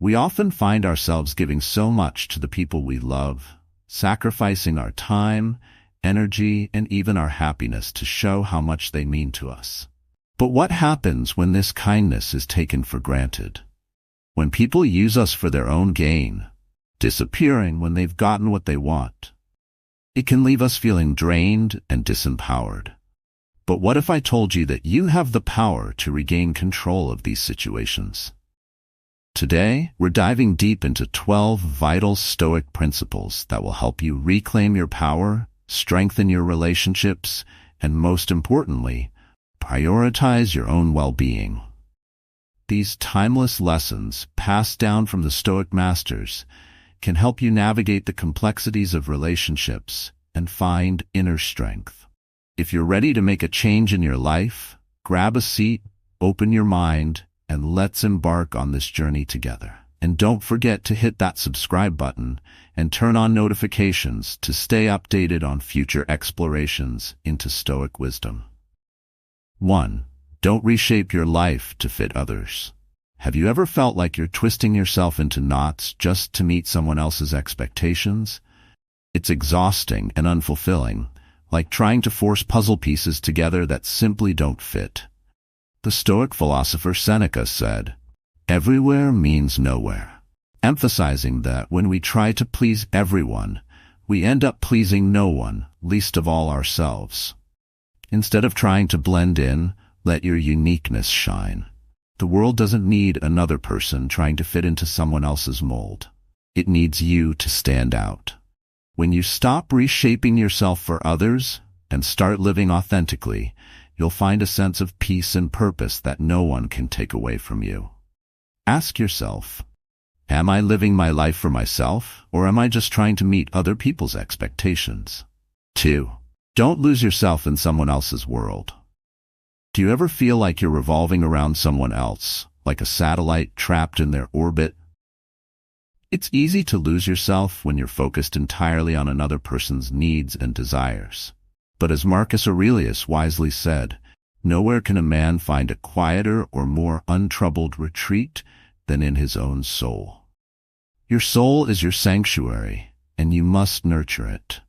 We often find ourselves giving so much to the people we love, sacrificing our time, energy, and even our happiness to show how much they mean to us. But what happens when this kindness is taken for granted? When people use us for their own gain, disappearing when they've gotten what they want? It can leave us feeling drained and disempowered. But what if I told you that you have the power to regain control of these situations? Today, we're diving deep into 12 vital Stoic principles that will help you reclaim your power, strengthen your relationships, and most importantly, prioritize your own well-being. These timeless lessons, passed down from the Stoic masters, can help you navigate the complexities of relationships and find inner strength. If you're ready to make a change in your life, grab a seat, open your mind, and let's embark on this journey together. And don't forget to hit that subscribe button and turn on notifications to stay updated on future explorations into Stoic wisdom. 1. Don't reshape your life to fit others. Have you ever felt like you're twisting yourself into knots just to meet someone else's expectations? It's exhausting and unfulfilling, like trying to force puzzle pieces together that simply don't fit. The Stoic philosopher Seneca said, "Everywhere means nowhere," emphasizing that when we try to please everyone, we end up pleasing no one, least of all ourselves. Instead of trying to blend in, let your uniqueness shine. The world doesn't need another person trying to fit into someone else's mold. It needs you to stand out. When you stop reshaping yourself for others and start living authentically, you'll find a sense of peace and purpose that no one can take away from you. Ask yourself, am I living my life for myself, or am I just trying to meet other people's expectations? 2. Don't lose yourself in someone else's world. Do you ever feel like you're revolving around someone else, like a satellite trapped in their orbit? It's easy to lose yourself when you're focused entirely on another person's needs and desires. But as Marcus Aurelius wisely said, nowhere can a man find a quieter or more untroubled retreat than in his own soul. Your soul is your sanctuary, and you must nurture it.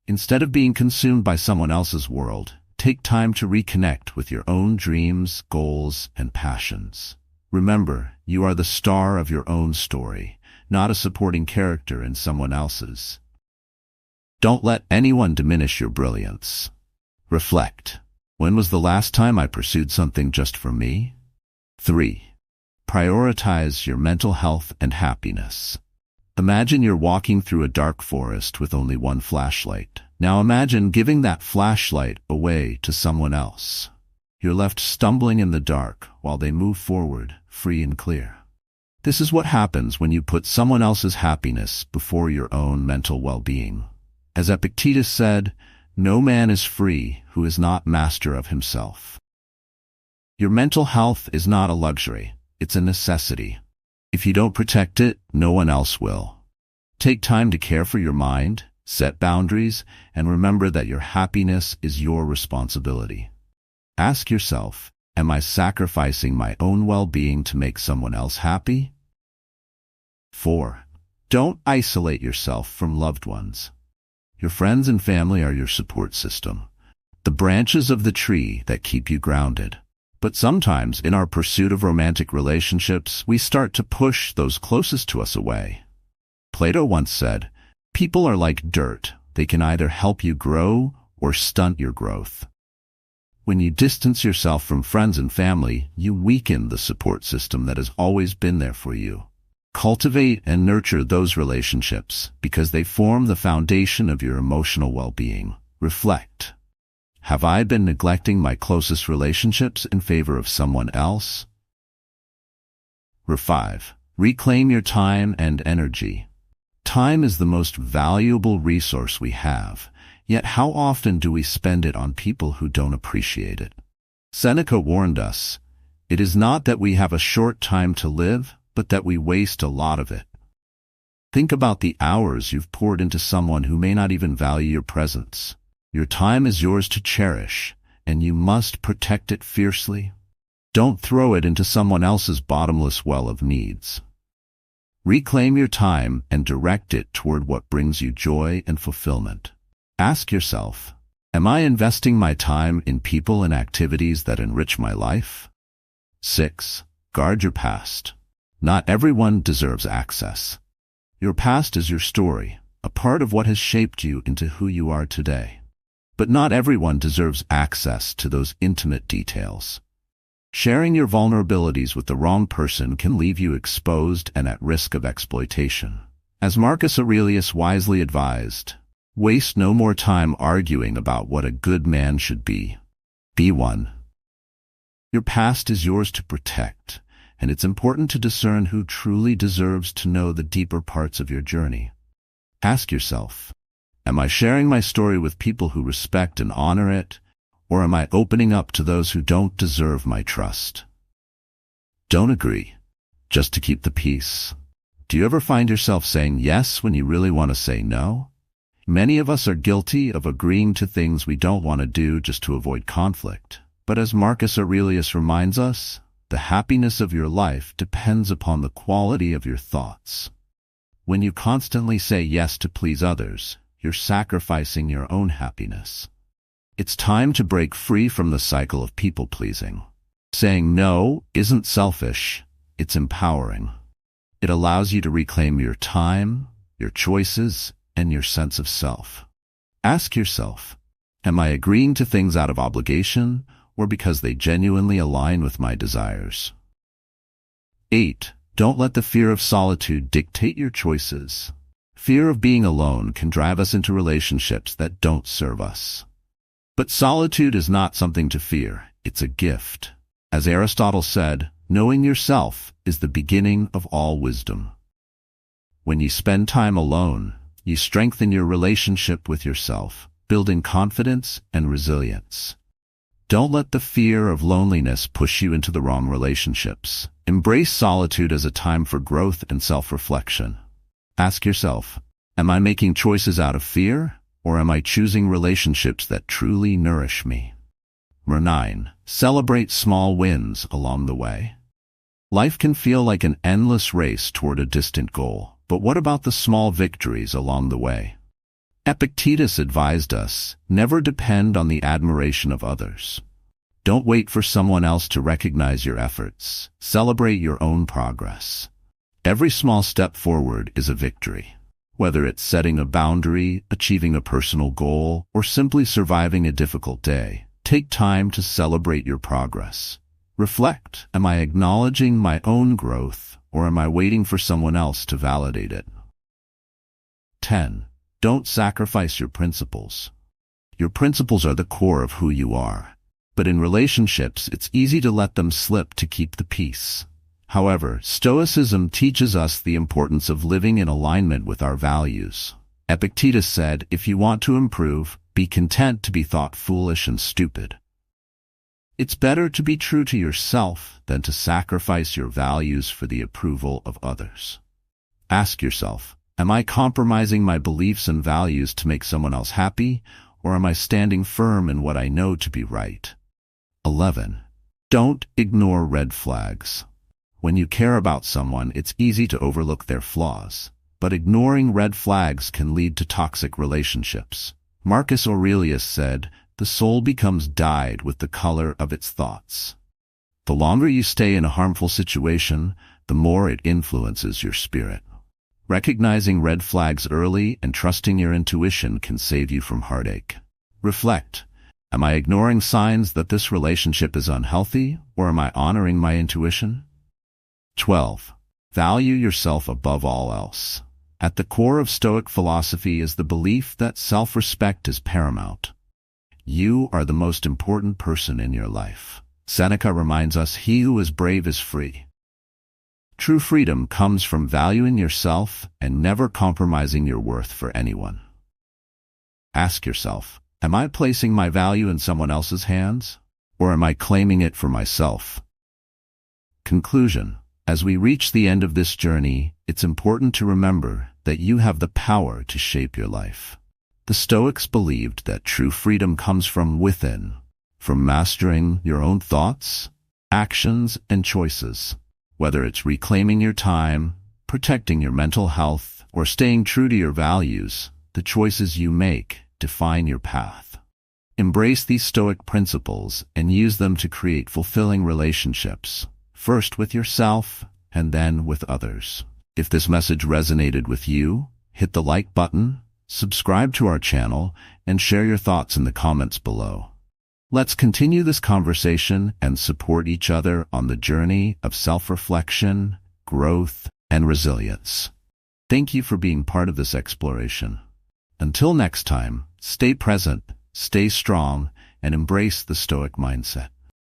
Instead of being consumed by someone else's world, take time to reconnect with your own dreams, goals, and passions. Remember, you are the star of your own story, not a supporting character in someone else's. Don't let anyone diminish your brilliance. Reflect. When was the last time I pursued something just for me? 3. Prioritize your mental health and happiness. Imagine you're walking through a dark forest with only one flashlight. Now imagine giving that flashlight away to someone else. You're left stumbling in the dark while they move forward, free and clear. This is what happens when you put someone else's happiness before your own mental well-being. As Epictetus said, no man is free who is not master of himself. Your mental health is not a luxury, it's a necessity. If you don't protect it, no one else will. Take time to care for your mind, set boundaries, and remember that your happiness is your responsibility. Ask yourself, am I sacrificing my own well-being to make someone else happy? 4. Don't isolate yourself from loved ones. Your friends and family are your support system, the branches of the tree that keep you grounded. But sometimes, in our pursuit of romantic relationships, we start to push those closest to us away. Plato once said, "People are like dirt. They can either help you grow or stunt your growth." When you distance yourself from friends and family, you weaken the support system that has always been there for you. Cultivate and nurture those relationships because they form the foundation of your emotional well-being. Reflect. Have I been neglecting my closest relationships in favor of someone else? 5. Reclaim your time and energy. Time is the most valuable resource we have, yet how often do we spend it on people who don't appreciate it? Seneca warned us, "It is not that we have a short time to live, but that we waste a lot of it." Think about the hours you've poured into someone who may not even value your presence. Your time is yours to cherish, and you must protect it fiercely. Don't throw it into someone else's bottomless well of needs. Reclaim your time and direct it toward what brings you joy and fulfillment. Ask yourself, am I investing my time in people and activities that enrich my life? 6. Guard your past. Not everyone deserves access. Your past is your story, a part of what has shaped you into who you are today. But not everyone deserves access to those intimate details. Sharing your vulnerabilities with the wrong person can leave you exposed and at risk of exploitation. As Marcus Aurelius wisely advised, waste no more time arguing about what a good man should be. Be one. Your past is yours to protect, and it's important to discern who truly deserves to know the deeper parts of your journey. Ask yourself, am I sharing my story with people who respect and honor it, or am I opening up to those who don't deserve my trust? Don't agree, just to keep the peace. Do you ever find yourself saying yes when you really want to say no? Many of us are guilty of agreeing to things we don't want to do just to avoid conflict. But as Marcus Aurelius reminds us, the happiness of your life depends upon the quality of your thoughts. When you constantly say yes to please others, you're sacrificing your own happiness. It's time to break free from the cycle of people-pleasing. Saying no isn't selfish, it's empowering. It allows you to reclaim your time, your choices, and your sense of self. Ask yourself, am I agreeing to things out of obligation or because they genuinely align with my desires? 8. Don't let the fear of solitude dictate your choices. Fear of being alone can drive us into relationships that don't serve us. But solitude is not something to fear, it's a gift. As Aristotle said, knowing yourself is the beginning of all wisdom. When you spend time alone, you strengthen your relationship with yourself, building confidence and resilience. Don't let the fear of loneliness push you into the wrong relationships. Embrace solitude as a time for growth and self-reflection. Ask yourself, am I making choices out of fear, or am I choosing relationships that truly nourish me? 9. Celebrate small wins along the way. Life can feel like an endless race toward a distant goal, but what about the small victories along the way? Epictetus advised us, never depend on the admiration of others. Don't wait for someone else to recognize your efforts. Celebrate your own progress. Every small step forward is a victory. Whether it's setting a boundary, achieving a personal goal, or simply surviving a difficult day, take time to celebrate your progress. Reflect, am I acknowledging my own growth, or am I waiting for someone else to validate it? 10. Don't sacrifice your principles. Your principles are the core of who you are. But in relationships, it's easy to let them slip to keep the peace. However, Stoicism teaches us the importance of living in alignment with our values. Epictetus said, if you want to improve, be content to be thought foolish and stupid. It's better to be true to yourself than to sacrifice your values for the approval of others. Ask yourself, am I compromising my beliefs and values to make someone else happy, or am I standing firm in what I know to be right? 11. Don't ignore red flags. When you care about someone, it's easy to overlook their flaws, but ignoring red flags can lead to toxic relationships. Marcus Aurelius said, the soul becomes dyed with the color of its thoughts. The longer you stay in a harmful situation, the more it influences your spirit. Recognizing red flags early and trusting your intuition can save you from heartache. Reflect. Am I ignoring signs that this relationship is unhealthy, or am I honoring my intuition? 12. Value yourself above all else. At the core of Stoic philosophy is the belief that self-respect is paramount. You are the most important person in your life. Seneca reminds us, he who is brave is free. True freedom comes from valuing yourself and never compromising your worth for anyone. Ask yourself, am I placing my value in someone else's hands, or am I claiming it for myself? Conclusion. As we reach the end of this journey, it's important to remember that you have the power to shape your life. The Stoics believed that true freedom comes from within, from mastering your own thoughts, actions, and choices. Whether it's reclaiming your time, protecting your mental health, or staying true to your values, the choices you make define your path. Embrace these Stoic principles and use them to create fulfilling relationships, first with yourself and then with others. If this message resonated with you, hit the like button, subscribe to our channel, and share your thoughts in the comments below. Let's continue this conversation and support each other on the journey of self-reflection, growth, and resilience. Thank you for being part of this exploration. Until next time, stay present, stay strong, and embrace the Stoic mindset.